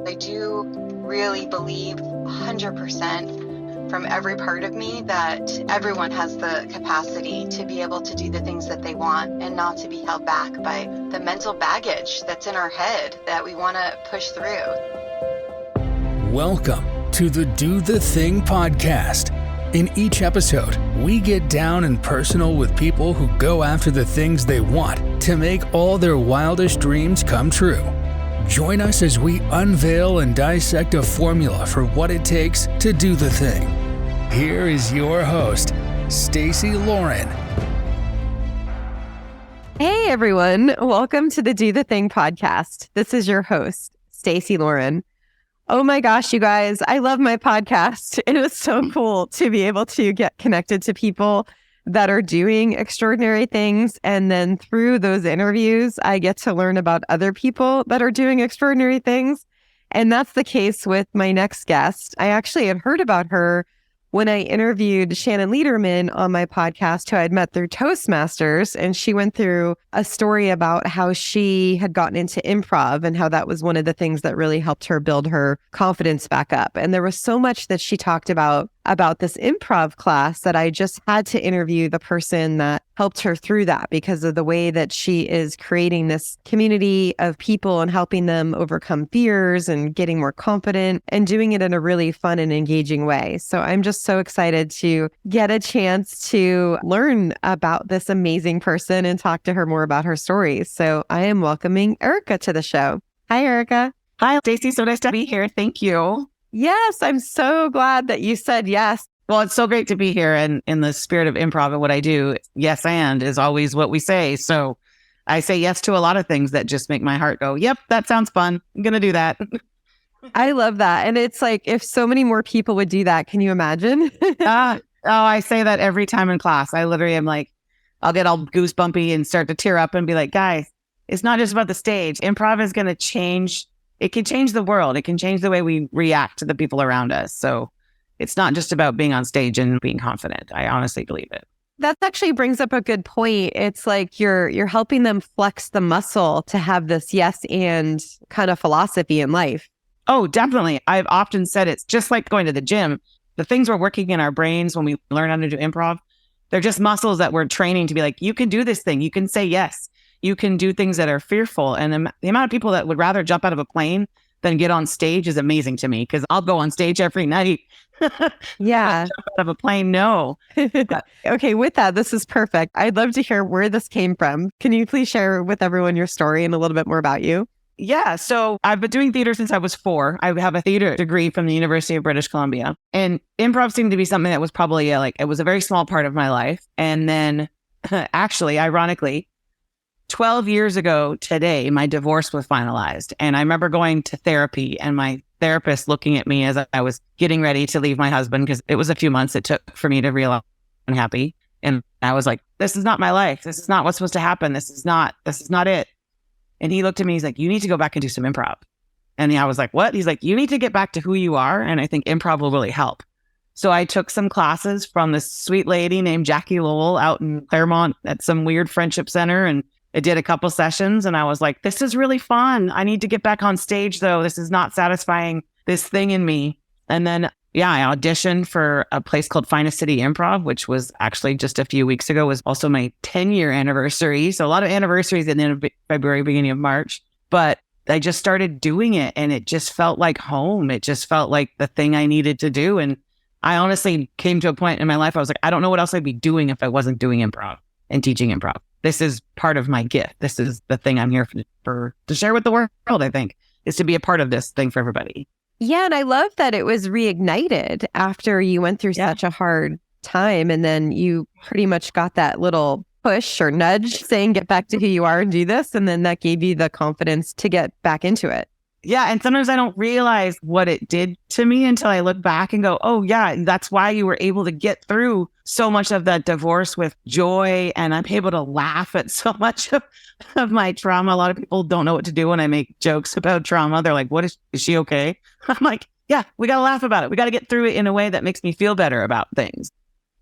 I do really believe 100% from every part of me that everyone has the capacity to be able to do the things that they want and not to be held back by the mental baggage that's in our head that we want to push through. Welcome to the Do the Thing podcast. In each episode, we get down and personal with people who go after the things they want to make all their wildest dreams come true. Join us as we unveil and dissect a formula for what it takes to do the thing. Here is your host, Stacey Lauren. Hey everyone, welcome to the Do the Thing podcast. This is your host, Stacey Lauren. Oh my gosh, you guys, I love my podcast. It is so cool to be able to get connected to people that are doing extraordinary things. And then through those interviews, I get to learn about other people that are doing extraordinary things. And that's the case with my next guest. I actually had heard about her when I interviewed Shannon Lederman on my podcast, who I'd met through Toastmasters, and she went through a story about how she had gotten into improv and how that was one of the things that really helped her build her confidence back up. And there was so much that she talked about this improv class that I just had to interview the person that helped her through that, because of the way that she is creating this community of people and helping them overcome fears and getting more confident and doing it in a really fun and engaging way. So I'm just so excited to get a chance to learn about this amazing person and talk to her more about her stories. So I am welcoming Erica to the show. Hi, Erica. Hi, Stacey. So nice to be here. Thank you. Yes, I'm so glad that you said yes. Well, it's so great to be here. And in the spirit of improv and what I do, yes, and is always what we say. So I say yes to a lot of things that just make my heart go, yep, that sounds fun. I'm going to do that. I love that. And it's like, if so many more people would do that, can you imagine? I say that every time in class. I literally am like, I'll get all goosebumpy and start to tear up and be like, guys, it's not just about the stage. Improv is going to change. It can change the world. It can change the way we react to the people around us. So it's not just about being on stage and being confident. I honestly believe it. That actually brings up a good point. It's like you're helping them flex the muscle to have this yes and kind of philosophy in life. Oh, definitely. I've often said it's just like going to the gym. The things we're working in our brains when we learn how to do improv, they're just muscles that we're training to be like, you can do this thing. You can say yes. You can do things that are fearful. And the amount of people that would rather jump out of a plane than get on stage is amazing to me, because I'll go on stage every night. Yeah. Jump out of a plane, no. Okay, with that, this is perfect. I'd love to hear where this came from. Can you please share with everyone your story and a little bit more about you? Yeah. So I've been doing theater since I was 4. I have a theater degree from the University of British Columbia. And improv seemed to be something that was probably it was a very small part of my life. And then actually, ironically, 12 years ago today, my divorce was finalized. And I remember going to therapy and my therapist looking at me as I was getting ready to leave my husband, because it was a few months it took for me to realize I'm unhappy. And I was like, this is not my life. This is not what's supposed to happen. This is not it. And he looked at me, he's like, you need to go back and do some improv. And I was like, what? He's like, you need to get back to who you are. And I think improv will really help. So I took some classes from this sweet lady named Jackie Lowell out in Clermont at some weird friendship center. And I did a couple sessions and I was like, this is really fun. I need to get back on stage though. This is not satisfying this thing in me. And then, I auditioned for a place called Finest City Improv, which was actually just a few weeks ago, was also my 10-year anniversary. So a lot of anniversaries at the end of February, beginning of March. But I just started doing it and it just felt like home. It just felt like the thing I needed to do. And I honestly came to a point in my life, I was like, I don't know what else I'd be doing if I wasn't doing improv and teaching improv. This is part of my gift. This is the thing I'm here for to share with the world, I think, is to be a part of this thing for everybody. Yeah. And I love that it was reignited after you went through such a hard time. And then you pretty much got that little push or nudge saying, get back to who you are and do this. And then that gave you the confidence to get back into it. Yeah. And sometimes I don't realize what it did to me until I look back and go, oh, yeah, that's why you were able to get through so much of that divorce with joy. And I'm able to laugh at so much of my trauma. A lot of people don't know what to do when I make jokes about trauma. They're like, is she okay? I'm like, yeah, we got to laugh about it. We got to get through it in a way that makes me feel better about things.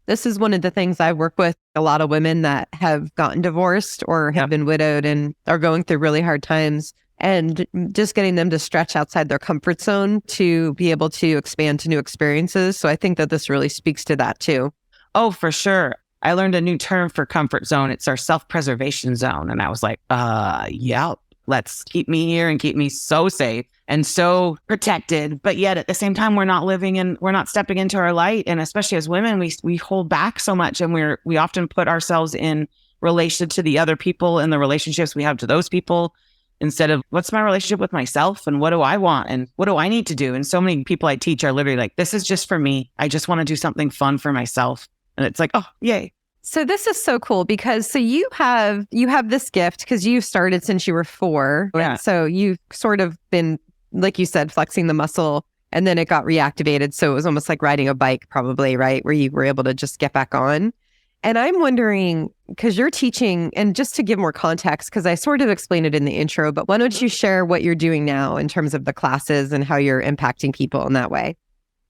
This is one of the things I work with a lot of women that have gotten divorced or have been widowed and are going through really hard times. and just getting them to stretch outside their comfort zone to be able to expand to new experiences. So I think that this really speaks to that too. Oh, for sure. I learned a new term for comfort zone. It's our self-preservation zone. And I was like, yeah, let's keep me here and keep me so safe and so protected. But yet at the same time, we're not stepping into our light. And especially as women, we hold back so much, and we often put ourselves in relation to the other people and the relationships we have to those people, instead of what's my relationship with myself and what do I want and what do I need to do? And so many people I teach are literally like, this is just for me. I just want to do something fun for myself. And it's like, oh, yay. So this is so cool because you have this gift because you started since you were 4. Yeah. So you've sort of been, like you said, flexing the muscle, and then it got reactivated. So it was almost like riding a bike probably, right? Where you were able to just get back on. And I'm wondering, because you're teaching, and just to give more context, because I sort of explained it in the intro, but why don't you share what you're doing now in terms of the classes and how you're impacting people in that way?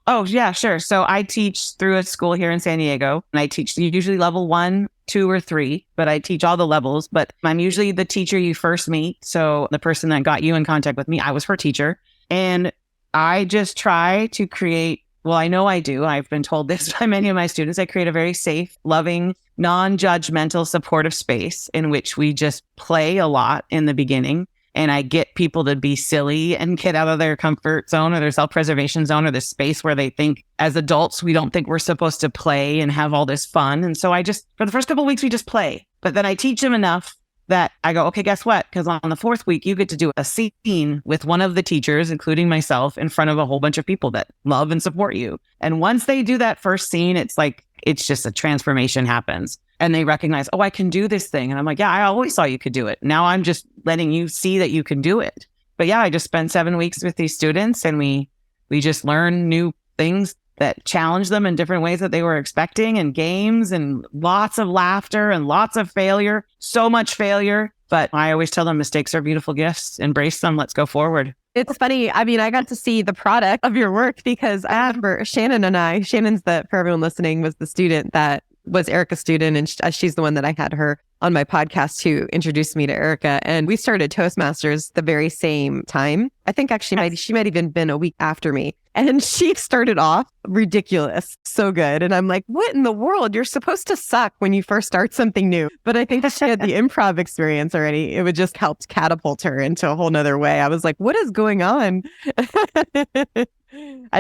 Oh, yeah, sure. So I teach through a school here in San Diego, and I teach usually level 1, 2, or 3, but I teach all the levels. But I'm usually the teacher you first meet. So the person that got you in contact with me, I was her teacher. And I just try to create, well, I know I do. I've been told this by many of my students. I create a very safe, loving, non-judgmental, supportive space in which we just play a lot in the beginning. And I get people to be silly and get out of their comfort zone or their self-preservation zone or the space where they think as adults, we don't think we're supposed to play and have all this fun. And so for the first couple of weeks, we just play. But then I teach them enough that I go, okay, guess what? Because on the 4th week, you get to do a scene with one of the teachers, including myself, in front of a whole bunch of people that love and support you. And once they do that first scene, it's just a transformation happens. And they recognize, oh, I can do this thing. And I'm like, yeah, I always saw you could do it. Now I'm just letting you see that you can do it. But yeah, I just spent 7 weeks with these students, and we just learn new things that challenge them in different ways that they were expecting, and games and lots of laughter and lots of failure, so much failure. But I always tell them mistakes are beautiful gifts. Embrace them. Let's go forward. It's funny. I mean, I got to see the product of your work because I remember Shannon's for everyone listening, was the student that was Erica's student. And she's the one that I had her on my podcast who introduced me to Erica. And we started Toastmasters the very same time. I think actually she might even been a week after me. And she started off ridiculous, so good. And I'm like, what in the world? You're supposed to suck when you first start something new. But I think that she had the improv experience already. It would just help catapult her into a whole nother way. I was like, what is going on? I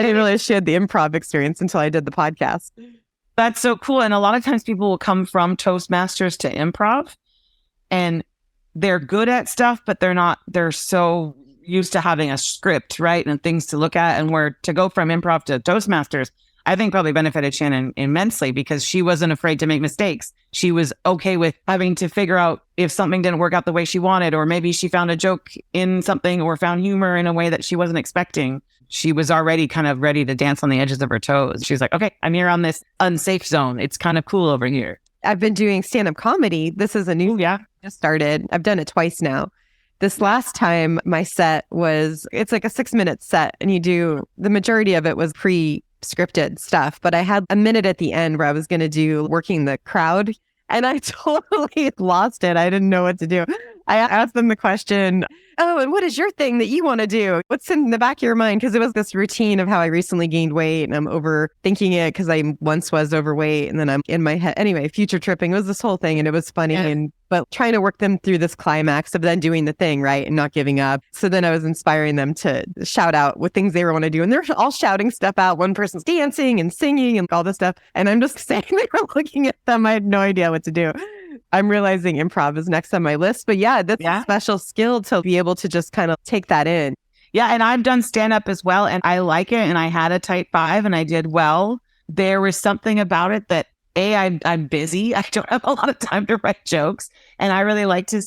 didn't realize she had the improv experience until I did the podcast. That's so cool. And a lot of times people will come from Toastmasters to improv, and they're good at stuff, but they're so used to having a script, right? And things to look at. And where to go from improv to Toastmasters, I think probably benefited Shannon immensely because she wasn't afraid to make mistakes. She was okay with having to figure out if something didn't work out the way she wanted, or maybe she found a joke in something or found humor in a way that she wasn't expecting. She was already kind of ready to dance on the edges of her toes. She's like, okay, I'm here on this unsafe zone. It's kind of cool over here. I've been doing stand-up comedy. This is a new, just started. I've done it twice now. This last time my set it's like a 6-minute set, and the majority of it was pre-scripted stuff, but I had a minute at the end where I was going to do working the crowd, and I totally lost it. I didn't know what to do. I asked them the question, oh, and what is your thing that you want to do? What's in the back of your mind? Because it was this routine of how I recently gained weight, and I'm overthinking it because I once was overweight, and then I'm in my head. Anyway, future tripping. It was this whole thing, and it was funny. But trying to work them through this climax of then doing the thing, right? And not giving up. So then I was inspiring them to shout out what things they were want to do. And they're all shouting stuff out. One person's dancing and singing and all this stuff. And I'm just saying, they were looking at them. I had no idea what to do. I'm realizing improv is next on my list. But yeah, that's a special skill to be able to just kind of take that in. Yeah. And I've done stand-up as well. And I like it. And I had a type 5 and I did well. There was something about it that I'm busy. I don't have a lot of time to write jokes. And I really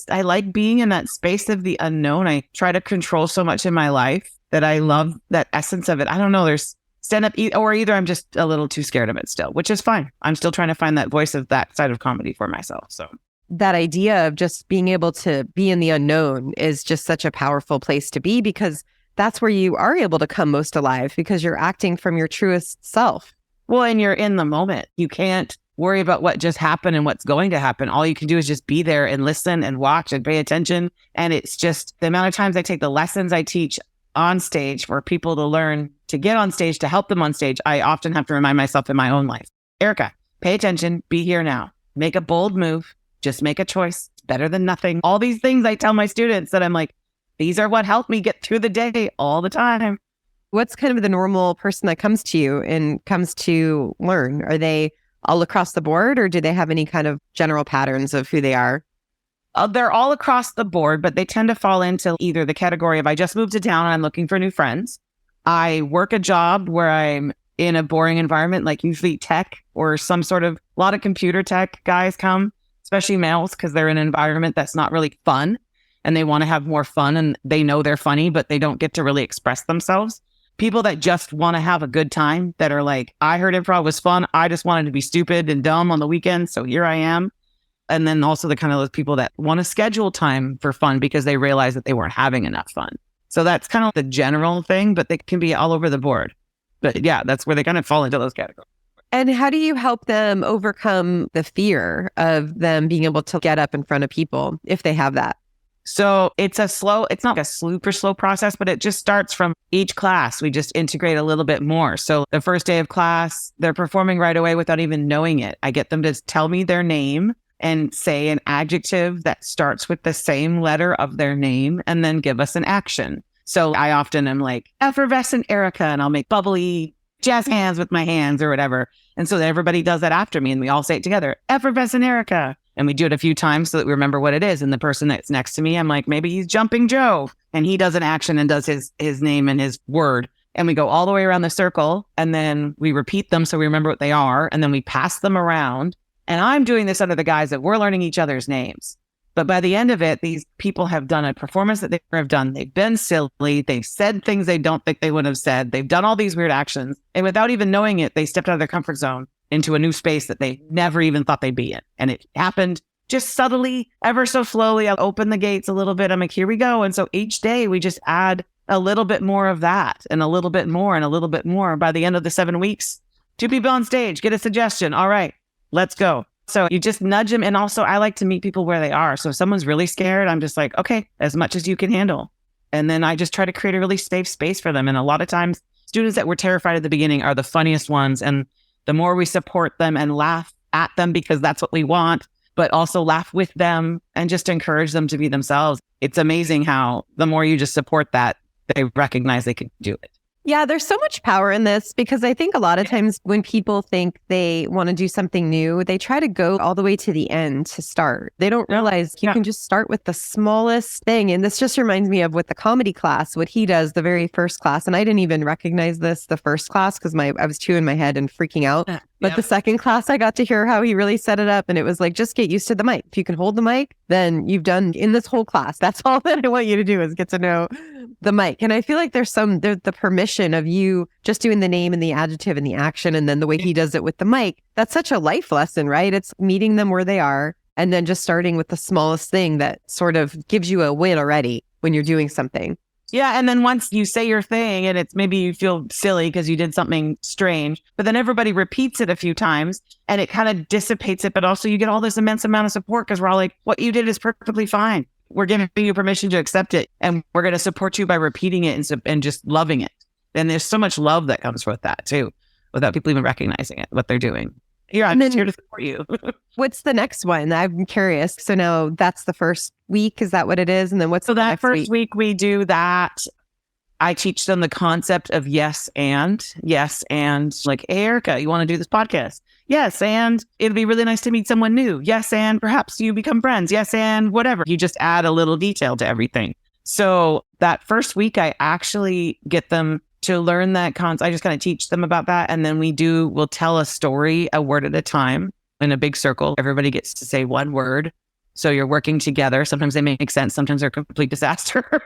I like being in that space of the unknown. I try to control so much in my life that I love that essence of it. I don't know. There's stand-up or either I'm just a little too scared of it still, which is fine. I'm still trying to find that voice of that side of comedy for myself. So that idea of just being able to be in the unknown is just such a powerful place to be, because that's where you are able to come most alive, because you're acting from your truest self. Well, and you're in the moment. You can't worry about what just happened and what's going to happen. All you can do is just be there and listen and watch and pay attention. And it's just the amount of times I take the lessons I teach on stage for people to learn to get on stage, to help them on stage. I often have to remind myself in my own life, Erica, pay attention, be here now, make a bold move, just make a choice. It's better than nothing. All these things I tell my students that I'm like, these are what help me get through the day all the time. What's kind of the normal person that comes to you and comes to learn? Are they all across the board, or do they have any kind of general patterns of who they are? They're all across the board, but they tend to fall into either the category of I just moved to town and I'm looking for new friends. I work a job where I'm in a boring environment, like usually tech or some sort of, a lot of computer tech guys come, especially males, because they're in an environment that's not really fun and they want to have more fun and they know they're funny, but they don't get to really express themselves. People that just want to have a good time, that are like, I heard improv was fun. I just wanted to be stupid and dumb on the weekends. So here I am. And then also the kind of those people that want to schedule time for fun because they realize that they weren't having enough fun. So that's kind of the general thing, but they can be all over the board. But yeah, that's where they kind of fall into those categories. And how do you help them overcome the fear of them being able to get up in front of people if they have that? So it's not a super slow process, but it just starts from each class. We just integrate a little bit more. So the first day of class, they're performing right away without even knowing it. I get them to tell me their name and say an adjective that starts with the same letter of their name and then give us an action. So I often am like, effervescent Erica, and I'll make bubbly jazz hands with my hands or whatever. And so everybody does that after me and we all say it together, effervescent Erica. And we do it a few times so that we remember what it is. And the person that's next to me, I'm like, maybe he's Jumping Joe. And he does an action and does his name and his word. And we go all the way around the circle and then we repeat them so we remember what they are. And then we pass them around. And I'm doing this under the guise that we're learning each other's names. But by the end of it, these people have done a performance that they never have done. They've been silly. They've said things they don't think they would have said. They've done all these weird actions. And without even knowing it, they stepped out of their comfort zone into a new space that they never even thought they'd be in. And it happened just subtly, ever so slowly. I'll open the gates a little bit. I'm like, here we go. And so each day we just add a little bit more of that and a little bit more and a little bit more. By the end of the 7 weeks, 2 people on stage, get a suggestion. All right, let's go. So you just nudge them. And also I like to meet people where they are. So if someone's really scared, I'm just like, okay, as much as you can handle. And then I just try to create a really safe space for them. And a lot of times students that were terrified at the beginning are the funniest ones. And the more we support them and laugh at them because that's what we want, but also laugh with them and just encourage them to be themselves. It's amazing how the more you just support that, they recognize they can do it. Yeah, there's so much power in this because I think a lot of times when people think they want to do something new, they try to go all the way to the end to start. They don't realize you can just start with the smallest thing. And this just reminds me of with the comedy class, what he does, the very first class. And I didn't even recognize this the first class because I was too in my head and freaking out. But the second class, I got to hear how he really set it up. And it was like, just get used to the mic. If you can hold the mic, then you've done in this whole class. That's all that I want you to do is get to know the mic. And I feel like there's the permission of you just doing the name and the adjective and the action. And then the way he does it with the mic, that's such a life lesson, right? It's meeting them where they are and then just starting with the smallest thing that sort of gives you a win already when you're doing something. Yeah. And then once you say your thing and it's maybe you feel silly because you did something strange, but then everybody repeats it a few times and it kind of dissipates it. But also you get all this immense amount of support because we're all like, what you did is perfectly fine. We're giving you permission to accept it. And we're going to support you by repeating it and just loving it. And there's so much love that comes with that too, without people even recognizing it, what they're doing. I'm just here to support you. What's the next one? I'm curious. So now that's the first week. Is that what it is? And then what's the next week? So that first week we do that. I teach them the concept of yes and like, hey, Erica, you want to do this podcast? Yes. And it'd be really nice to meet someone new. Yes. And perhaps you become friends. Yes. And whatever. You just add a little detail to everything. So that first week, I actually get them to learn that concept. I just kind of teach them about that. And then we'll tell a story, a word at a time in a big circle. Everybody gets to say one word. So you're working together. Sometimes they make sense. Sometimes they're a complete disaster.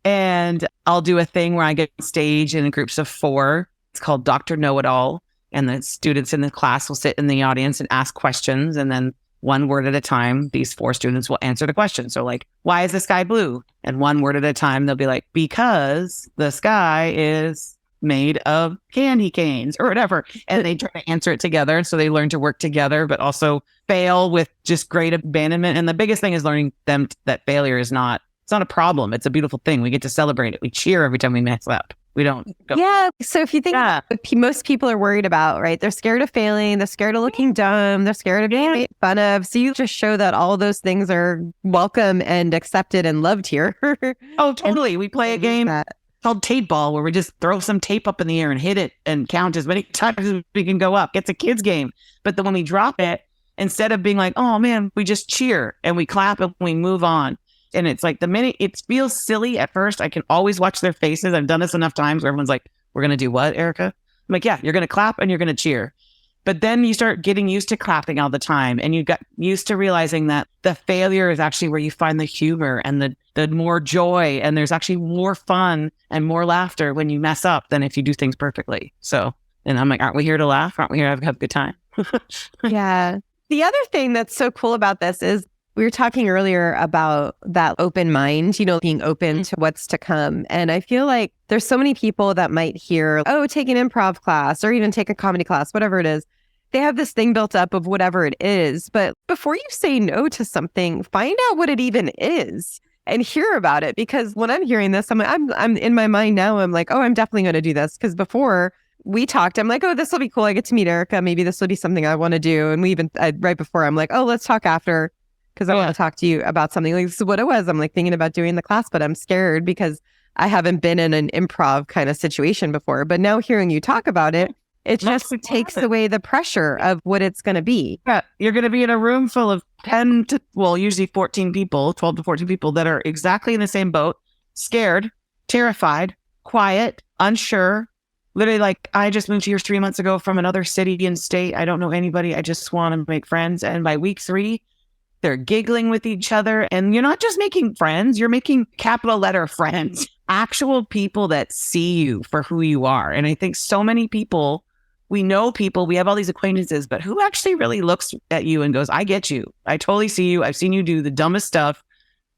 And I'll do a thing where I get on stage in groups of 4. It's called Dr. Know-It-All. And the students in the class will sit in the audience and ask questions. And then one word at a time, these 4 students will answer the question. So like, why is the sky blue? And one word at a time, they'll be like, because the sky is made of candy canes or whatever. And they try to answer it together. So they learn to work together, but also fail with just great abandonment. And the biggest thing is learning them that failure is not, it's not a problem. It's a beautiful thing. We get to celebrate it. We cheer every time we mess up. We don't go. Yeah. So if you think what most people are worried about, right? They're scared of failing. They're scared of looking dumb. They're scared of being made fun of. So you just show that all those things are welcome and accepted and loved here. Oh, totally. We play a game called tape ball where we just throw some tape up in the air and hit it and count as many times as we can go up. It's a kid's game. But then when we drop it, instead of being like, oh man, we just cheer and we clap and we move on. And it's like the minute it feels silly at first, I can always watch their faces. I've done this enough times where everyone's like, we're going to do what, Erica? I'm like, yeah, you're going to clap and you're going to cheer. But then you start getting used to clapping all the time. And you got used to realizing that the failure is actually where you find the humor and the more joy. And there's actually more fun and more laughter when you mess up than if you do things perfectly. So, and I'm like, aren't we here to laugh? Aren't we here to have a good time? Yeah. The other thing that's so cool about this is we were talking earlier about that open mind, being open to what's to come. And I feel like there's so many people that might hear, oh, take an improv class or even take a comedy class, whatever it is. They have this thing built up of whatever it is. But before you say no to something, find out what it even is and hear about it. Because when I'm hearing this, I'm in my mind now, I'm like, oh, I'm definitely going to do this. Because before we talked, I'm like, oh, this will be cool. I get to meet Erica. Maybe this will be something I want to do. And we even, right before, I'm like, oh, let's talk after. Because I want to talk to you about something. Like, this is what it was. I'm like thinking about doing the class, but I'm scared because I haven't been in an improv kind of situation before. But now hearing you talk about it, it just takes away the pressure of what it's going to be. Yeah, you're going to be in a room full of 10 to, usually 14 people, 12 to 14 people that are exactly in the same boat, scared, terrified, quiet, unsure. Literally like, I just moved here 3 months ago from another city and state. I don't know anybody. I just want to make friends. And by week 3, they're giggling with each other. And you're not just making friends, you're making capital letter friends, actual people that see you for who you are. And I think so many people, we know people, we have all these acquaintances, but who actually really looks at you and goes, I get you. I totally see you. I've seen you do the dumbest stuff.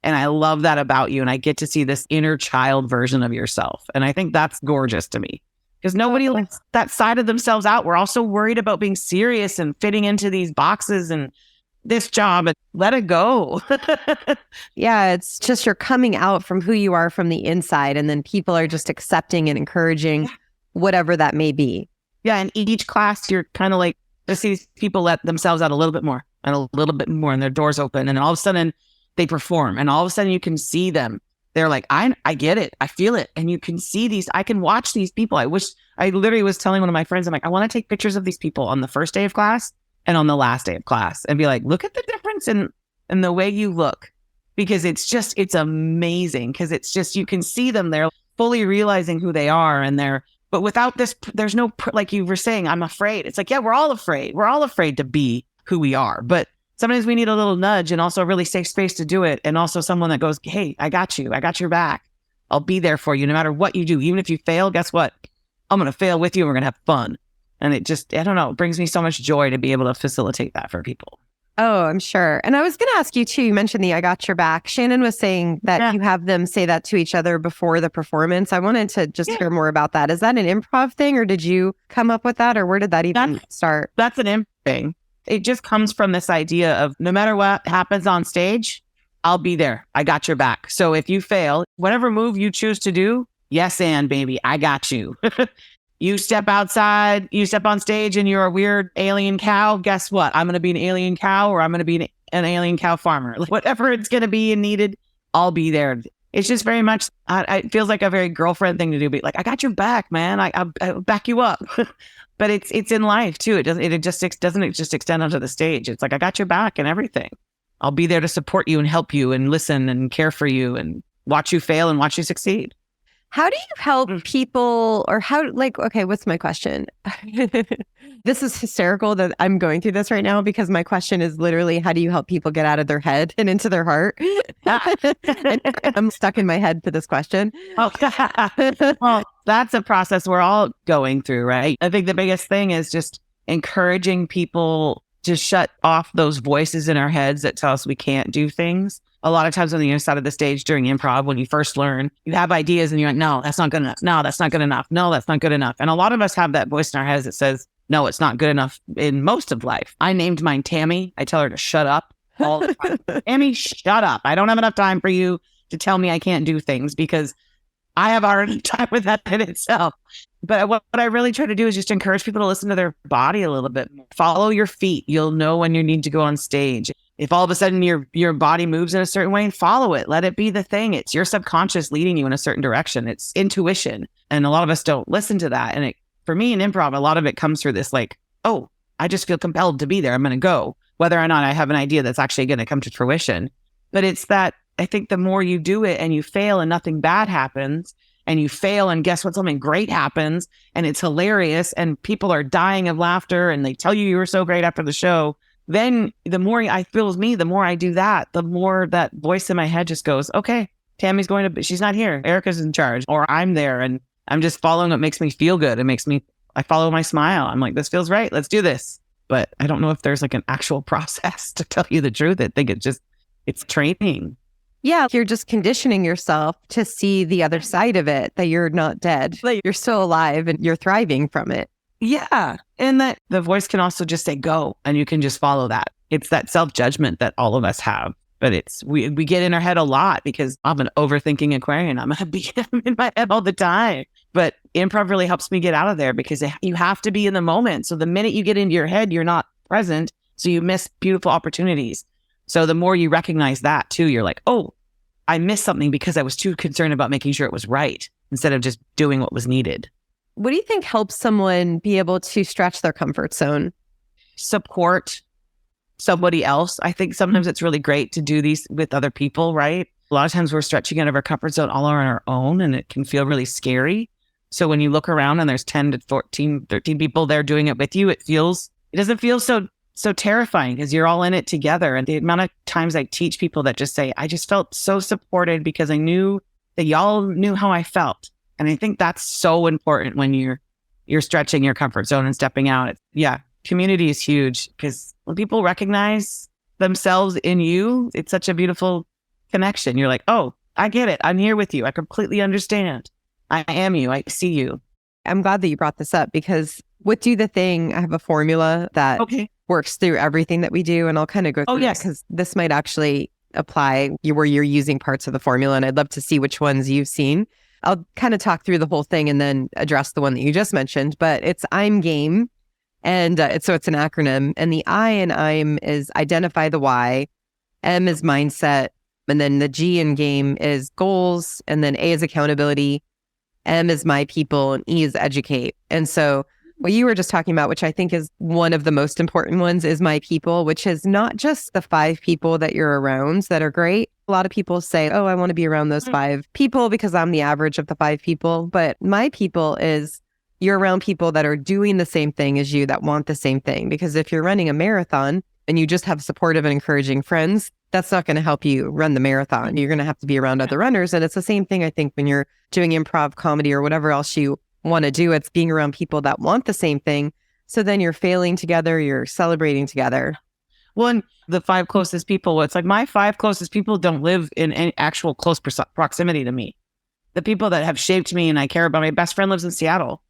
And I love that about you. And I get to see this inner child version of yourself. And I think that's gorgeous to me because nobody lets that side of themselves out. We're also worried about being serious and fitting into these boxes and this job, and let it go. Yeah, it's just you're coming out from who you are from the inside, and then people are just accepting and encouraging whatever that may be. Yeah, and each class, you're kind of like, let's see these people let themselves out a little bit more and a little bit more, and their doors open, and then all of a sudden they perform, and all of a sudden you can see them. They're like, I get it, I feel it, and you can see these. I can watch these people. I literally was telling one of my friends, I'm like, I want to take pictures of these people on the first day of class and on the last day of class and be like, look at the difference in the way you look, because it's amazing. Because it's just, you can see them, they're fully realizing who they are, but without this, there's no, like you were saying, I'm afraid. It's like, yeah, we're all afraid to be who we are, but sometimes we need a little nudge and also a really safe space to do it. And also someone that goes, hey, I got you. I got your back. I'll be there for you no matter what you do. Even if you fail, guess what? I'm going to fail with you and we're going to have fun. And it just, I don't know, it brings me so much joy to be able to facilitate that for people. Oh, I'm sure. And I was going to ask you too, you mentioned the I got your back. Shannon was saying that you have them say that to each other before the performance. I wanted to just hear more about that. Is that an improv thing, or did you come up with that, or where did that even start? That's an improv thing. It just comes from this idea of no matter what happens on stage, I'll be there. I got your back. So if you fail, whatever move you choose to do, yes, and baby, I got you. You step outside, you step on stage and you're a weird alien cow. Guess what? I'm going to be an alien cow, or I'm going to be an alien cow farmer. Like, whatever it's going to be and needed, I'll be there. It's just very much, it feels like a very girlfriend thing to do. Be like, I got your back, man. I'll back you up. But it's in life too. It doesn't just extend onto the stage. It's like, I got your back and everything. I'll be there to support you and help you and listen and care for you and watch you fail and watch you succeed. How do you help people, or okay, what's my question? This is hysterical that I'm going through this right now, because my question is literally, how do you help people get out of their head and into their heart? And I'm stuck in my head to this question. Oh, well, that's a process we're all going through, right? I think the biggest thing is just encouraging people to shut off those voices in our heads that tell us we can't do things. a lot of times on the other side of the stage during improv, when you first learn, you have ideas and you're like, no, that's not good enough. No, that's not good enough. No, that's not good enough. And a lot of us have that voice in our heads that says, no, it's not good enough in most of life. I named mine Tammy. I tell her to shut up all the time. Tammy, shut up. I don't have enough time for you to tell me I can't do things because I have a hard time with that in itself. But what I really try to do is just encourage people to listen to their body a little bit. Follow your feet. You'll know when you need to go on stage. If all of a sudden your body moves in a certain way, follow it. Let it be the thing. It's your subconscious leading you in a certain direction. It's intuition. And a lot of us don't listen to that. And for me in improv, a lot of it comes through this like, oh, I just feel compelled to be there. I'm going to go, whether or not I have an idea that's actually going to come to fruition. But it's that I think the more you do it and you fail and nothing bad happens, and you fail and guess what, something great happens and it's hilarious and people are dying of laughter and they tell you were so great after the show, then the more I feel me, the more I do that, the more that voice in my head just goes, okay, Tammy's she's not here. Erica's in charge, or I'm there and I'm just following what makes me feel good. I follow my smile. I'm like, this feels right. Let's do this. But I don't know if there's like an actual process to tell you the truth. I think it's training. Yeah, you're just conditioning yourself to see the other side of it, that you're not dead, that you're still alive and you're thriving from it. Yeah. And that the voice can also just say go and you can just follow that. It's that self-judgment that all of us have. But we get in our head a lot because I'm an overthinking Aquarian. I'm in my head all the time. But improv really helps me get out of there because you have to be in the moment. So the minute you get into your head, you're not present. So you miss beautiful opportunities. So the more you recognize that too, you're like, oh, I missed something because I was too concerned about making sure it was right instead of just doing what was needed. What do you think helps someone be able to stretch their comfort zone? Support somebody else. I think sometimes it's really great to do these with other people, right? A lot of times we're stretching out of our comfort zone all on our own and it can feel really scary. So when you look around and there's 10 to 14, 13 people there doing it with you, it doesn't feel so terrifying because you're all in it together. And the amount of times I teach people that just say, I just felt so supported because I knew that y'all knew how I felt. And I think that's so important when you're stretching your comfort zone and stepping out. Community is huge because when people recognize themselves in you, it's such a beautiful connection. You're like, oh, I get it. I'm here with you. I completely understand. I am you. I see you. I'm glad that you brought this up because with Do the Thing, I have a formula that works through everything that we do. And I'll kind of go through it because this might actually apply where you're using parts of the formula. And I'd love to see which ones you've seen. I'll kind of talk through the whole thing and then address the one that you just mentioned. But it's I'm game. And so it's an acronym. And the I in I'm is identify the why. M is mindset. And then the G in game is goals. And then A is accountability. M is my people. And E is educate. And so what you were just talking about, which I think is one of the most important ones, is my people, which is not just the 5 people that you're around that are great. A lot of people say, oh, I want to be around those 5 people because I'm the average of the 5 people. But my people is you're around people that are doing the same thing as you, that want the same thing. Because if you're running a marathon and you just have supportive and encouraging friends, that's not going to help you run the marathon. You're going to have to be around other runners. And it's the same thing, I think, when you're doing improv, comedy, or whatever else you want to do. It's being around people that want the same thing. So then you're failing together, you're celebrating together. Well, and the 5 closest people, it's like my 5 closest people don't live in any actual close proximity to me. The people that have shaped me and I care about, my best friend lives in Seattle.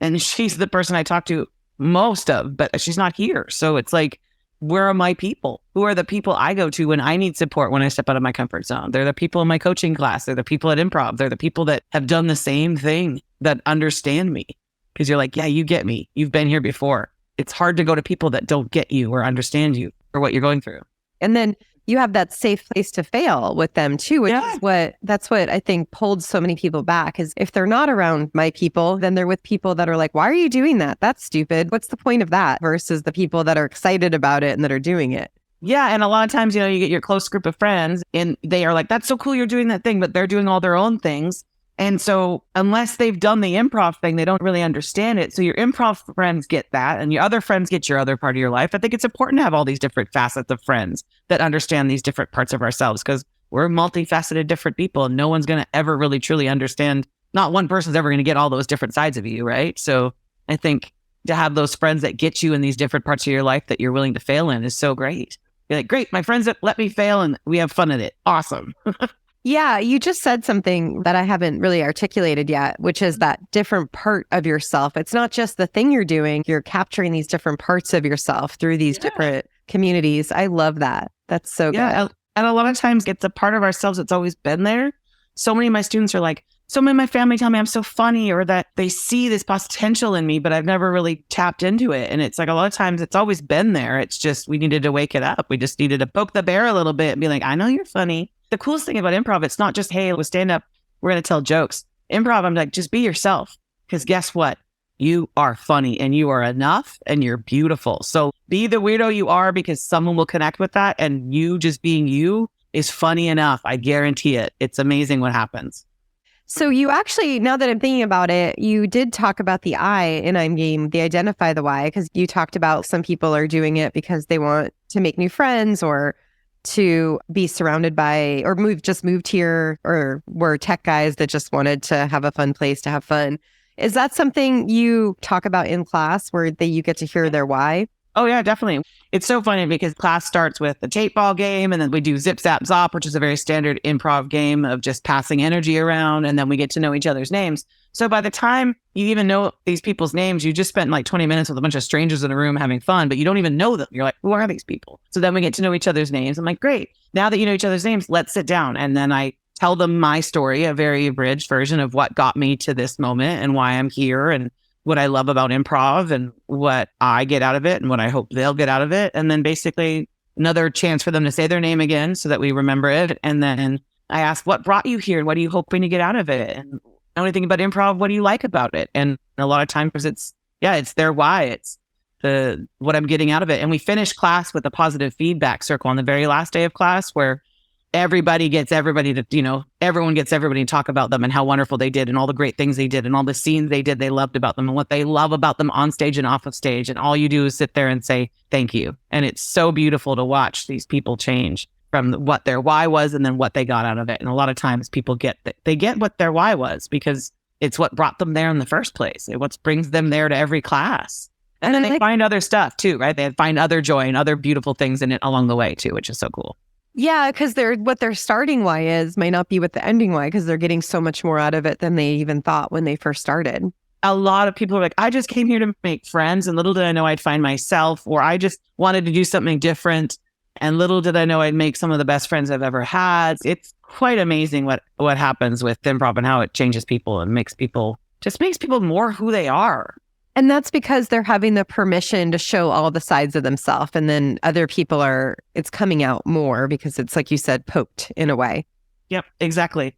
And she's the person I talk to most of, but she's not here. So it's like, where are my people? Who are the people I go to when I need support when I step out of my comfort zone? They're the people in my coaching class. They're the people at improv. They're the people that have done the same thing, that understand me. Because you're like, yeah, you get me. You've been here before. It's hard to go to people that don't get you or understand you or what you're going through. And then you have that safe place to fail with them too, which is that's what I think holds so many people back, is if they're not around my people, then they're with people that are like, why are you doing that? That's stupid. What's the point of that? Versus the people that are excited about it and that are doing it. Yeah. And a lot of times, you get your close group of friends and they are like, that's so cool you're doing that thing, but they're doing all their own things. And so unless they've done the improv thing, they don't really understand it. So your improv friends get that and your other friends get your other part of your life. I think it's important to have all these different facets of friends that understand these different parts of ourselves because we're multifaceted, different people and no one's going to ever really truly understand. Not one person's ever going to get all those different sides of you, right? So I think to have those friends that get you in these different parts of your life that you're willing to fail in is so great. You're like, great, my friends let me fail and we have fun at it. Awesome. Yeah, you just said something that I haven't really articulated yet, which is that different part of yourself. It's not just the thing you're doing, you're capturing these different parts of yourself through these different communities. I love that. That's so good. And a lot of times it's a part of ourselves that's always been there. So many of my students are like, so many of my family tell me I'm so funny, or that they see this potential in me, but I've never really tapped into it. And it's like a lot of times it's always been there. It's just we needed to wake it up. We just needed to poke the bear a little bit and be like, I know you're funny. The coolest thing about improv, it's not just, hey, we'll stand up, we're going to tell jokes. Improv, I'm like, just be yourself. Because guess what? You are funny and you are enough and you're beautiful. So be the weirdo you are, because someone will connect with that. And you just being you is funny enough. I guarantee it. It's amazing what happens. So you actually, now that I'm thinking about it, you did talk about the I in I'm Game, the identify the why, because you talked about some people are doing it because they want to make new friends or to be surrounded by, or moved here, or were tech guys that just wanted to have a fun place to have fun. Is that something you talk about in class where you get to hear their why? Oh yeah, definitely. It's so funny because class starts with a tape ball game, and then we do zip zap zop, which is a very standard improv game of just passing energy around, and then we get to know each other's names. So by the time you even know these people's names, you just spent like 20 minutes with a bunch of strangers in a room having fun, but you don't even know them. You're like, who are these people? So then we get to know each other's names. I'm like, great. Now that you know each other's names, let's sit down. And then I tell them my story, a very abridged version of what got me to this moment and why I'm here and what I love about improv and what I get out of it and what I hope they'll get out of it. And then basically another chance for them to say their name again so that we remember it. And then I ask, what brought you here? What are you hoping to get out of it? And know anything about improv? What do you like about it? And a lot of times it's their why. It's what I'm getting out of it. And we finish class with a positive feedback circle on the very last day of class where everybody gets everybody to, everyone gets everybody to talk about them and how wonderful they did and all the great things they did and all the scenes they did, they loved about them and what they love about them on stage and off of stage. And all you do is sit there and say, thank you. And it's so beautiful to watch these people change from what their why was and then what they got out of it. And a lot of times people get what their why was because it's what brought them there in the first place. It's what brings them there to every class. And then they find other stuff too, right? They find other joy and other beautiful things in it along the way too, which is so cool. Yeah, because what their starting why is might not be what the ending why, because they're getting so much more out of it than they even thought when they first started. A lot of people are like, I just came here to make friends, and little did I know I'd find myself, or I just wanted to do something different, and little did I know I'd make some of the best friends I've ever had. It's quite amazing what happens with improv and how it changes people and makes people more who they are. And that's because they're having the permission to show all the sides of themselves. And then other people it's coming out more because it's, like you said, poked in a way. Yep, exactly.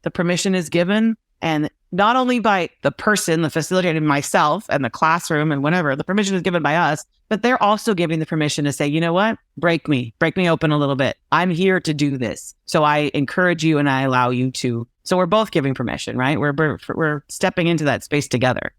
The permission is given. And not only by the person, the facilitator, myself, and the classroom and whatever, the permission is given by us, but they're also giving the permission to say, you know what? Break me open a little bit. I'm here to do this. So I encourage you and I allow you to. So we're both giving permission, right? We're stepping into that space together.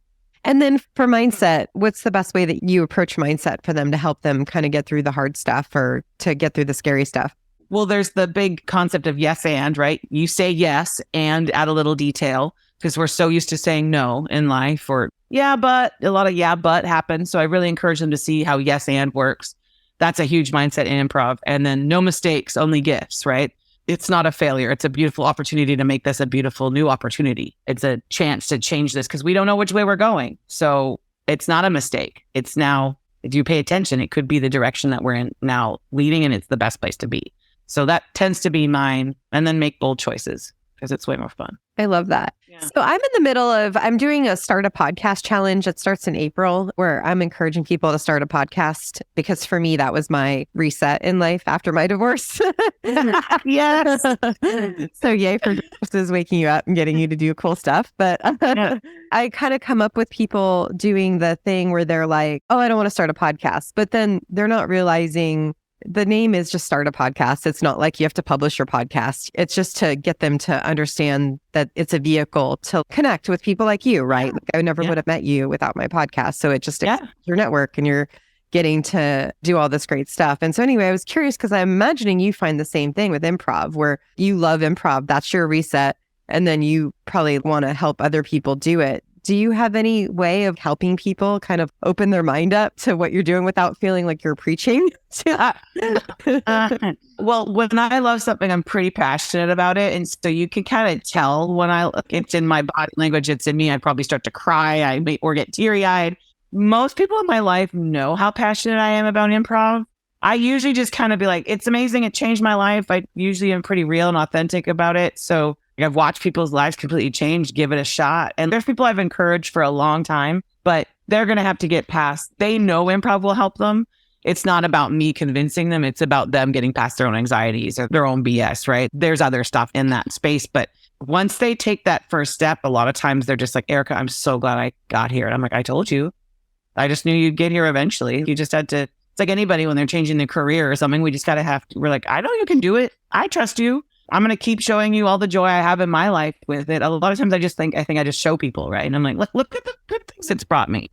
And then for mindset, what's the best way that you approach mindset for them to help them kind of get through the hard stuff or to get through the scary stuff? Well, there's the big concept of yes and, right? You say yes and add a little detail because we're so used to saying no in life or yeah, but a lot of yeah, but happens. So I really encourage them to see how yes and works. That's a huge mindset in improv. And then no mistakes, only gifts, right? It's not a failure. It's a beautiful opportunity to make this a beautiful new opportunity. It's a chance to change this because we don't know which way we're going. So it's not a mistake. It's now, if you pay attention, it could be the direction that we're in now leading, and it's the best place to be. So that tends to be mine. And then make bold choices because it's way more fun. I love that. Yeah. So I'm in the middle I'm doing a start a podcast challenge. It starts in April where I'm encouraging people to start a podcast because for me, that was my reset in life after my divorce. Yes. So yay for divorces, waking you up and getting you to do cool stuff. But yeah. I kind of come up with people doing the thing where they're like, oh, I don't want to start a podcast. But then they're not realizing the name is just start a podcast. It's not like you have to publish your podcast. It's just to get them to understand that it's a vehicle to connect with people like you, right? Like I never would have met you without my podcast. So it just expands your network and you're getting to do all this great stuff. And so anyway, I was curious because I'm imagining you find the same thing with improv where you love improv. That's your reset. And then you probably want to help other people do it. Do you have any way of helping people kind of open their mind up to what you're doing without feeling like you're preaching? Well, when I love something, I'm pretty passionate about it. And so you can kind of tell when it's in my body language, it's in me. I probably start to cry, or get teary eyed. Most people in my life know how passionate I am about improv. I usually just kind of be like, it's amazing. It changed my life. I usually am pretty real and authentic about it. So I've watched people's lives completely change. Give it a shot. And there's people I've encouraged for a long time, but they're going to have to get past. They know improv will help them. It's not about me convincing them. It's about them getting past their own anxieties or their own BS, right? There's other stuff in that space. But once they take that first step, a lot of times they're just like, Erica, I'm so glad I got here. And I'm like, I told you. I just knew you'd get here eventually. You just had to. It's like anybody when they're we're career or something. We just got to we're like, I know you can do it. I trust you. I'm going to keep showing you all the joy I have in my life with it. A lot of times I think I just show people, right? And I'm like, look at the good things it's brought me.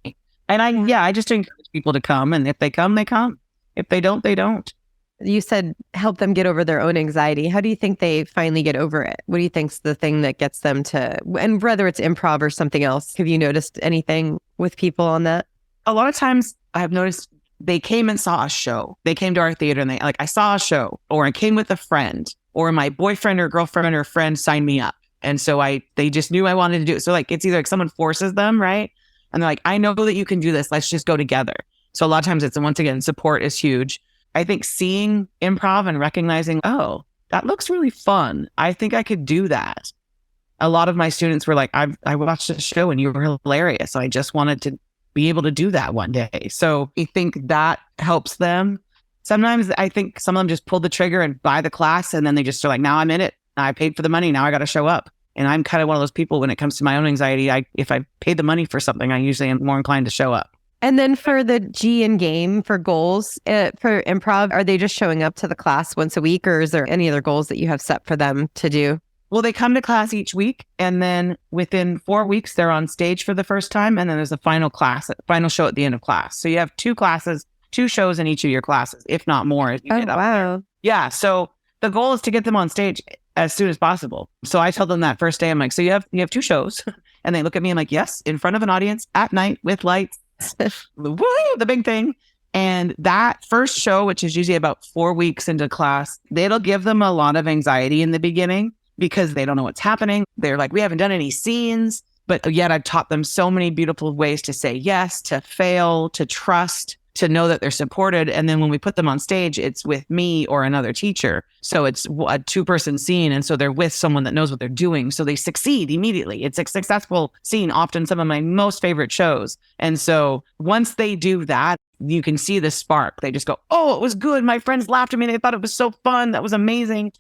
And I just encourage people to come. And if they come, they come. If they don't, they don't. You said help them get over their own anxiety. How do you think they finally get over it? What do you think's the thing that gets them to, and whether it's improv or something else, have you noticed anything with people on that? A lot of times I've noticed they came and saw a show. They came to our theater and I saw a show, or I came with a friend, or my boyfriend or girlfriend or friend signed me up. And so they just knew I wanted to do it. So it's either someone forces them, right? And they're like, I know that you can do this. Let's just go together. So a lot of times once again, support is huge. I think seeing improv and recognizing, oh, that looks really fun. I think I could do that. A lot of my students were like, I watched the show and you were hilarious. So I just wanted to be able to do that one day. So I think that helps them. Sometimes I think some of them just pull the trigger and buy the class, and then they just are like, now I'm in it. I paid for the money. Now I got to show up. And I'm kind of one of those people when it comes to my own anxiety. If I paid the money for something, I usually am more inclined to show up. And then for the G and game for goals for improv, are they just showing up to the class once a week, or is there any other goals that you have set for them to do? Well, they come to class each week, and then within 4 weeks, they're on stage for the first time. And then there's a final show at the end of class. So you have 2 shows in each of your classes, if not more. As you get up there. Yeah. So the goal is to get them on stage as soon as possible. So I tell them that first day, I'm like, so you have 2 shows. And they look at me, I'm like, yes, in front of an audience at night with lights. Woo, the big thing. And that first show, which is usually about 4 weeks into class, it'll give them a lot of anxiety in the beginning because they don't know what's happening. They're like, we haven't done any scenes, but yet I've taught them so many beautiful ways to say yes, to fail, to trust, to know that they're supported. And then when we put them on stage, it's with me or another teacher. So it's a 2-person scene. And so they're with someone that knows what they're doing. So they succeed immediately. It's a successful scene, often some of my most favorite shows. And so once they do that, you can see the spark. They just go, oh, it was good. My friends laughed at me. They thought it was so fun. That was amazing.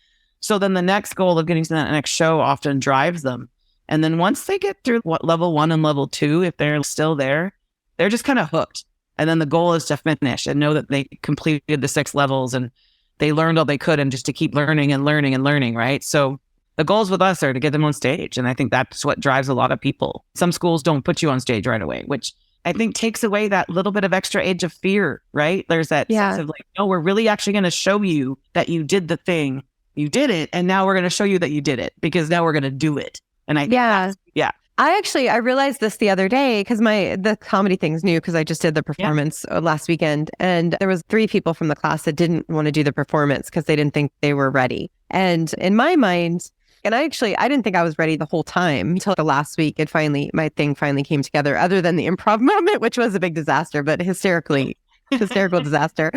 So then the next goal of getting to that next show often drives them. And then once they get through level 1 and level 2, if they're still there, they're just kind of hooked. And then the goal is to finish and know that they completed the 6 levels and they learned all they could, and just to keep learning and learning and learning, right? So the goals with us are to get them on stage. And I think that's what drives a lot of people. Some schools don't put you on stage right away, which I think takes away that little bit of extra edge of fear, right? There's that sense of like, no, we're really actually going to show you that you did the thing. You did it. And now we're going to show you that you did it, because now we're going to do it. And I realized this the other day because the comedy thing's new, because I just did the performance last weekend, and there was 3 people from the class that didn't want to do the performance because they didn't think they were ready. And in my mind, and I didn't think I was ready the whole time until the last week. My thing finally came together, other than the improv moment, which was a big disaster, but hysterical disaster.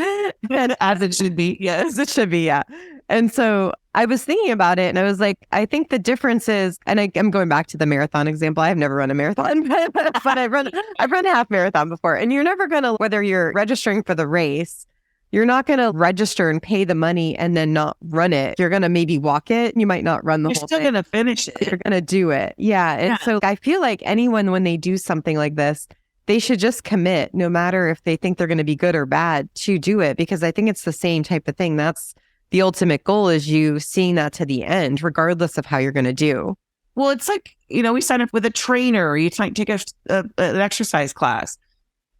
And as it should be. Yes, it should be. Yeah. And so I was thinking about it, and I was like, I think the difference is, and I'm going back to the marathon example. I've never run a marathon, but I've run a half marathon before. And you're never going to, whether you're registering for the race, you're not going to register and pay the money and then not run it. You're going to maybe walk it. You might not run the whole thing. You're still going to finish it. You're going to do it. Yeah. And so I feel like anyone, when they do something like this, they should just commit, no matter if they think they're going to be good or bad, to do it. Because I think it's the same type of thing. That's the ultimate goal, is you seeing that to the end, regardless of how you're going to do. Well, it's like, we sign up with a trainer, or you take an exercise class.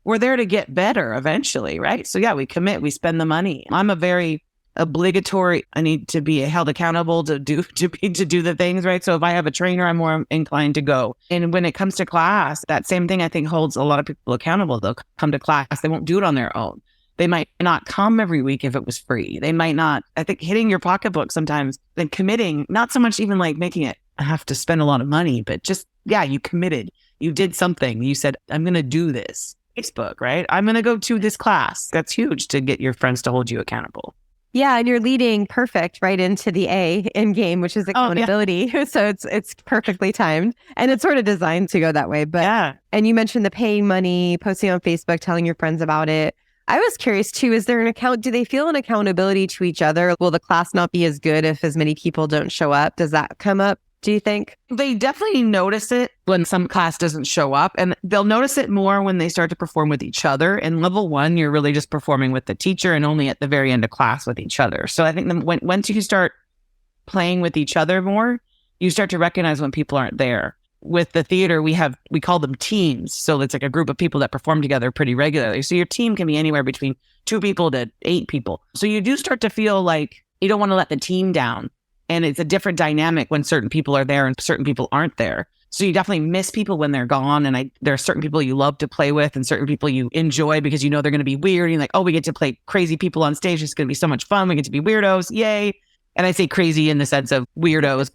We're there to get better eventually, right? So yeah, we commit, we spend the money. I'm a very obligatory. I need to be held accountable to do the things, right? So if I have a trainer, I'm more inclined to go. And when it comes to class, that same thing I think holds a lot of people accountable. They'll come to class, they won't do it on their own. They might not come every week if it was free. They might not, I think hitting your pocketbook sometimes, then committing, not so much even like making it, I have to spend a lot of money, but just, yeah, you committed. You did something. You said, I'm going to do this. Facebook, right? I'm going to go to this class. That's huge to get your friends to hold you accountable. Yeah, and you're leading perfect right into the A in game, which is accountability. Oh, yeah. So it's perfectly timed, and it's sort of designed to go that way. But yeah. And you mentioned the paying money, posting on Facebook, telling your friends about it. I was curious too, is there do they feel an accountability to each other? Will the class not be as good if as many people don't show up? Does that come up, do you think? They definitely notice it when some class doesn't show up, and they'll notice it more when they start to perform with each other. In level 1, you're really just performing with the teacher and only at the very end of class with each other. So I think once you start playing with each other more, you start to recognize when people aren't there. With the theater, we call them teams. So it's like a group of people that perform together pretty regularly. So your team can be anywhere between 2 people to 8 people. So you do start to feel like you don't want to let the team down. And it's a different dynamic when certain people are there and certain people aren't there. So you definitely miss people when they're gone. And there are certain people you love to play with and certain people you enjoy because you know they're going to be weird. And you're like, oh, we get to play crazy people on stage. It's going to be so much fun. We get to be weirdos. Yay. And I say crazy in the sense of weirdos,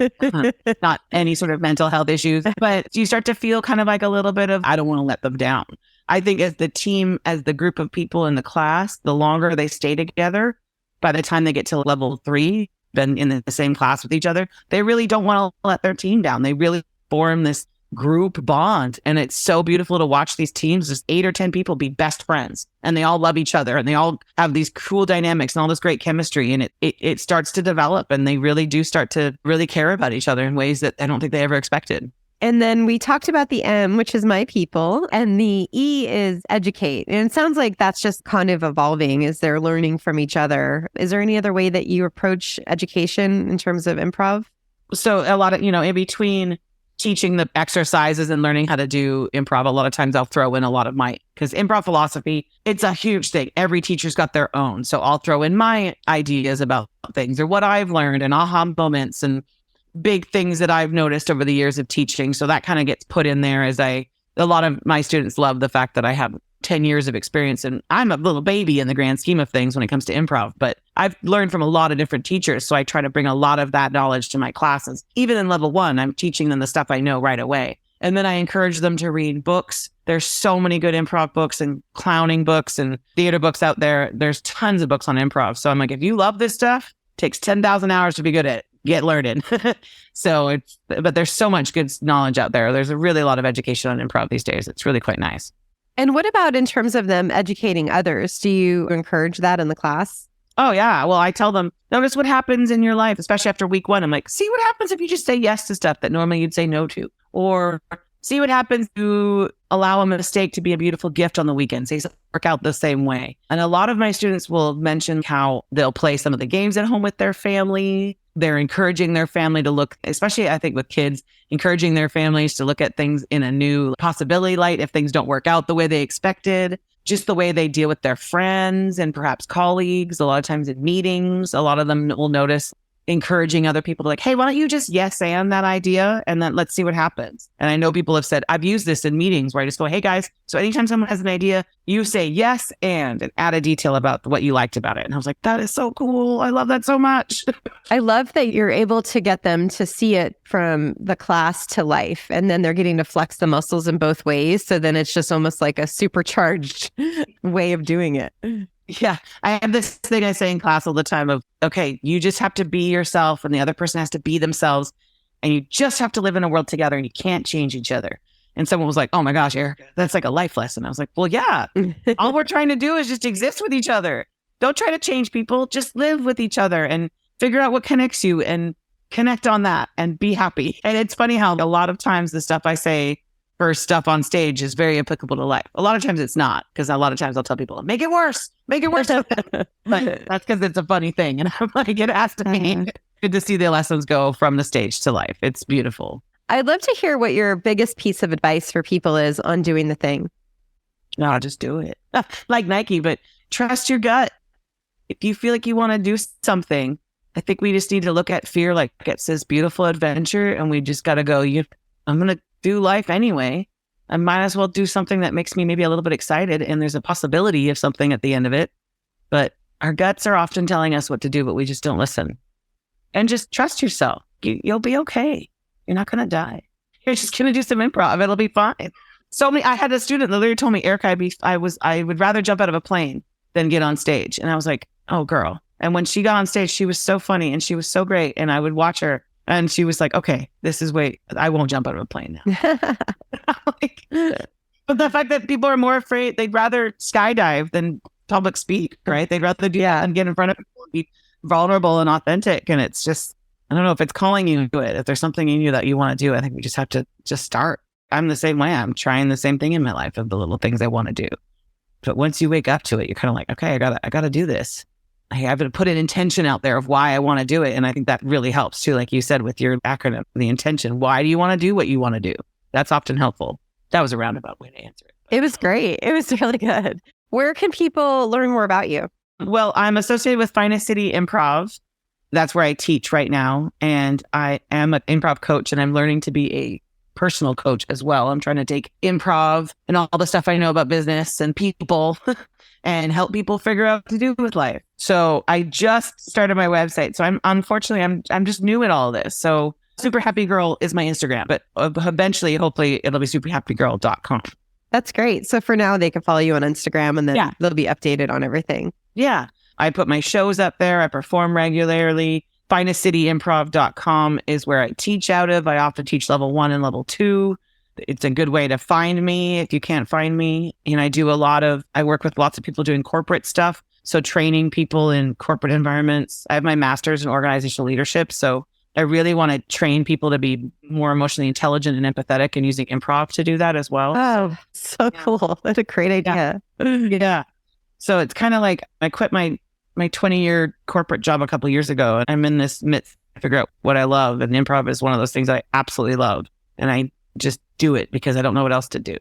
not any sort of mental health issues. But you start to feel kind of like a little bit of, I don't want to let them down. I think as the team, as the group of people in the class, the longer they stay together, by the time they get to level 3, been in the same class with each other, they really don't want to let their team down. They really form this group bond. And it's so beautiful to watch these teams, just 8 or 10 people be best friends. And they all love each other. And they all have these cool dynamics and all this great chemistry. And it starts to develop. And they really do start to really care about each other in ways that I don't think they ever expected. And then we talked about the M, which is my people, and the E is educate. And it sounds like that's just kind of evolving as they're learning from each other. Is there any other way that you approach education in terms of improv? So a lot of, in between teaching the exercises and learning how to do improv, a lot of times I'll throw in a lot of because improv philosophy, it's a huge thing. Every teacher's got their own. So I'll throw in my ideas about things or what I've learned and aha moments and big things that I've noticed over the years of teaching. So that kind of gets put in there as a lot of my students love the fact that I have 10 years of experience and I'm a little baby in the grand scheme of things when it comes to improv, but I've learned from a lot of different teachers. So I try to bring a lot of that knowledge to my classes. Even in level 1, I'm teaching them the stuff I know right away. And then I encourage them to read books. There's so many good improv books and clowning books and theater books out there. There's tons of books on improv. So I'm like, if you love this stuff, it takes 10,000 hours to be good at it. Get learned. But there's so much good knowledge out there. There's a lot of education on improv these days. It's really quite nice. And what about in terms of them educating others? Do you encourage that in the class? Oh, yeah. Well, I tell them, notice what happens in your life, especially after week 1. I'm like, see what happens if you just say yes to stuff that normally you'd say no to. Or see what happens to allow a mistake to be a beautiful gift on the weekend. Say something work out the same way. And a lot of my students will mention how they'll play some of the games at home with their family. They're encouraging their family to look, especially I think with kids, encouraging their families to look at things in a new possibility light if things don't work out the way they expected. Just the way they deal with their friends and perhaps colleagues. A lot of times in meetings, a lot of them will notice encouraging other people to like, hey, why don't you just yes and that idea and then let's see what happens. And I know people have said, I've used this in meetings where I just go, hey guys, so anytime someone has an idea, you say yes and add a detail about what you liked about it. And I was like, that is so cool. I love that so much. I love that you're able to get them to see it from the class to life. And then they're getting to flex the muscles in both ways. So then it's just almost like a supercharged way of doing it. Yeah. I have this thing I say in class all the time of, okay, you just have to be yourself and the other person has to be themselves and you just have to live in a world together and you can't change each other. And someone was like, oh my gosh, Erica, that's like a life lesson. I was like, well, yeah, all we're trying to do is just exist with each other. Don't try to change people. Just live with each other and figure out what connects you and connect on that and be happy. And it's funny how a lot of times the stuff I say for stuff on stage is very applicable to life. A lot of times it's not, because a lot of times I'll tell people, make it worse. But that's because it's a funny thing. And I'm like, it has to be good to see the lessons go from the stage to life. It's beautiful. I'd love to hear what your biggest piece of advice for people is on doing the thing. No, just do it. Like Nike, but trust your gut. if you feel like you want to do something, I think we just need to look at fear like it's this beautiful adventure, and we just got to go, I'm going to do life anyway. I might as well do something that makes me maybe a little bit excited, and there's a possibility of something at the end of it. But our guts are often telling us what to do, but we just don't listen. And just trust yourself. You'll be okay. You're not going to die. You're just going to do some improv. It'll be fine. I had a student that literally told me, Erica, I would rather jump out of a plane than get on stage. And I was like, oh, girl. And when she got on stage, she was so funny and she was so great. And I would watch her and she was like, okay, I won't jump out of a plane now. But the fact that people are more afraid, they'd rather skydive than public speak, right? They'd rather do that and get in front of people and be vulnerable and authentic. And it's just, I don't know if it's calling you to it. If there's something in you that you want to do, I think we just have to just start. I'm the same way. I'm trying the same thing in my life of the little things I want to do. But once you wake up to it, you're kind of like, okay, I gotta do this. I have to put an intention out there of why I want to do it. And I think that really helps too. Like you said, with your acronym, the intention, why do you want to do what you want to do? That's often helpful. That was a roundabout way to answer it. It was great. It was really good. Where can people learn more about you? Well, I'm associated with Finest City Improv. That's where I teach right now. And I am an improv coach, and I'm learning to be a personal coach as well. I'm trying to take improv and all the stuff I know about business and people and help people figure out what to do with life. So I just started my website. So I'm just new at all of this. So Super Happy Girl is my Instagram, but eventually, hopefully it'll be superhappygirl.com. That's great. So for now, they can follow you on Instagram, and then they'll be updated on everything. Yeah. I put my shows up there. I perform regularly. FinestCityImprov.com is where I teach out of. I often teach level 1 and level 2. It's a good way to find me if you can't find me. And I work with lots of people doing corporate stuff. So training people in corporate environments. I have my master's in organizational leadership. So I really want to train people to be more emotionally intelligent and empathetic, and using improv to do that as well. Oh, so cool. That's a great idea. Yeah. So it's kind of like I quit my 20-year corporate job a couple of years ago, and I'm in this midst to figure out what I love. And improv is one of those things I absolutely love. And I just do it because I don't know what else to do.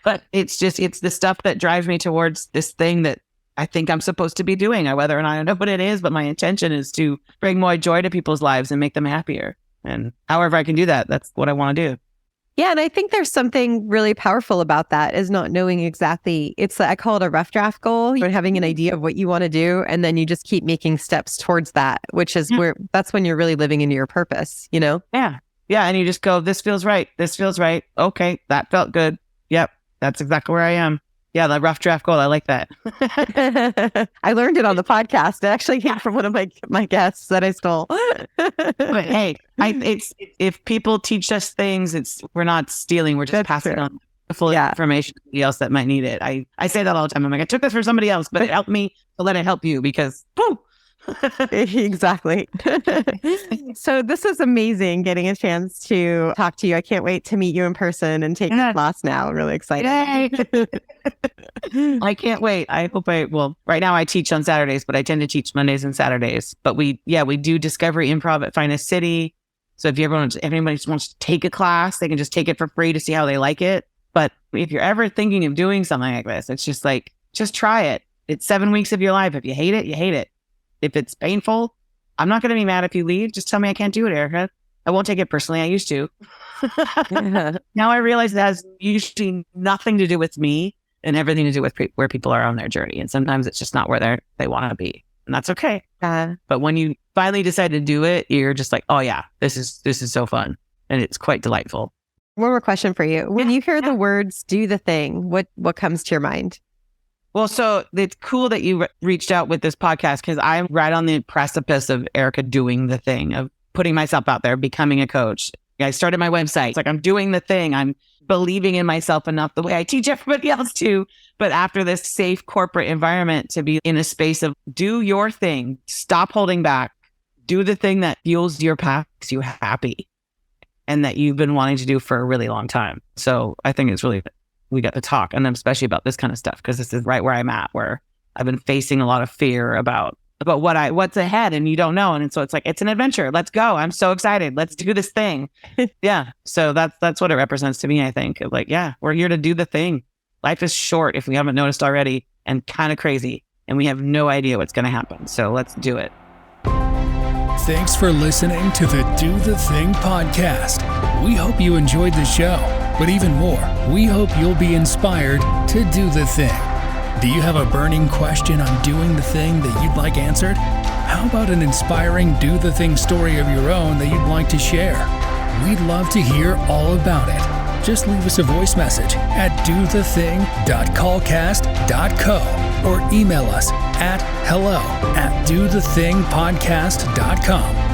But it's the stuff that drives me towards this thing that I think I'm supposed to be doing, whether or not I know what it is, but my intention is to bring more joy to people's lives and make them happier. And however I can do that, that's what I want to do. Yeah. And I think there's something really powerful about that, is not knowing exactly. I call it a rough draft goal. You're having an idea of what you want to do, and then you just keep making steps towards that, which is that's when you're really living into your purpose, you know? Yeah. Yeah. And you just go, this feels right. This feels right. Okay. That felt good. Yep. That's exactly where I am. Yeah, the rough draft goal. I like that. I learned it on the podcast. It actually came from one of my guests that I stole. But hey, if people teach us things, we're not stealing. We're just passing on full information to somebody else that might need it. I say that all the time. I'm like, I took this from somebody else, but it helped me to let it help you, because boom. Exactly. So this is amazing, getting a chance to talk to you. I can't wait to meet you in person and take the class now. I'm really excited. I can't wait. I hope right now I teach on Saturdays, but I tend to teach Mondays and Saturdays. But we do Discovery Improv at Finest City. So if anybody just wants to take a class, they can just take it for free to see how they like it. But if you're ever thinking of doing something like this, it's just like, just try it. It's 7 weeks of your life. If you hate it, you hate it. If it's painful, I'm not going to be mad if you leave. Just tell me I can't do it, Erica. I won't take it personally. I used to. Now I realize it has usually nothing to do with me and everything to do with where people are on their journey. And sometimes it's just not where they want to be. And that's okay. But when you finally decide to do it, you're just like, oh yeah, this is so fun. And it's quite delightful. One more question for you. When you hear the words "do the thing," what comes to your mind? Well, so it's cool that you reached out with this podcast, because I'm right on the precipice of Erica doing the thing, of putting myself out there, becoming a coach. I started my website. It's like, I'm doing the thing. I'm believing in myself enough the way I teach everybody else to. But after this safe corporate environment, to be in a space of do your thing, stop holding back, do the thing that fuels your path, makes you happy, and that you've been wanting to do for a really long time. So I think it's really, we got to talk, and especially about this kind of stuff, because this is right where I'm at, where I've been facing a lot of fear about what's ahead, and you don't know. And so it's like, it's an adventure. Let's go. I'm so excited. Let's do this thing. Yeah. So that's what it represents to me, I think. Like, yeah, we're here to do the thing. Life is short, if we haven't noticed already, and kind of crazy. and we have no idea what's going to happen. So let's do it. Thanks for listening to the Do the Thing podcast. We hope you enjoyed the show, but even more, we hope you'll be inspired to do the thing. Do you have a burning question on doing the thing that you'd like answered? How about an inspiring do the thing story of your own that you'd like to share? We'd love to hear all about it. Just leave us a voice message at dothething.callcast.co or email us at hello@dothethingpodcast.com.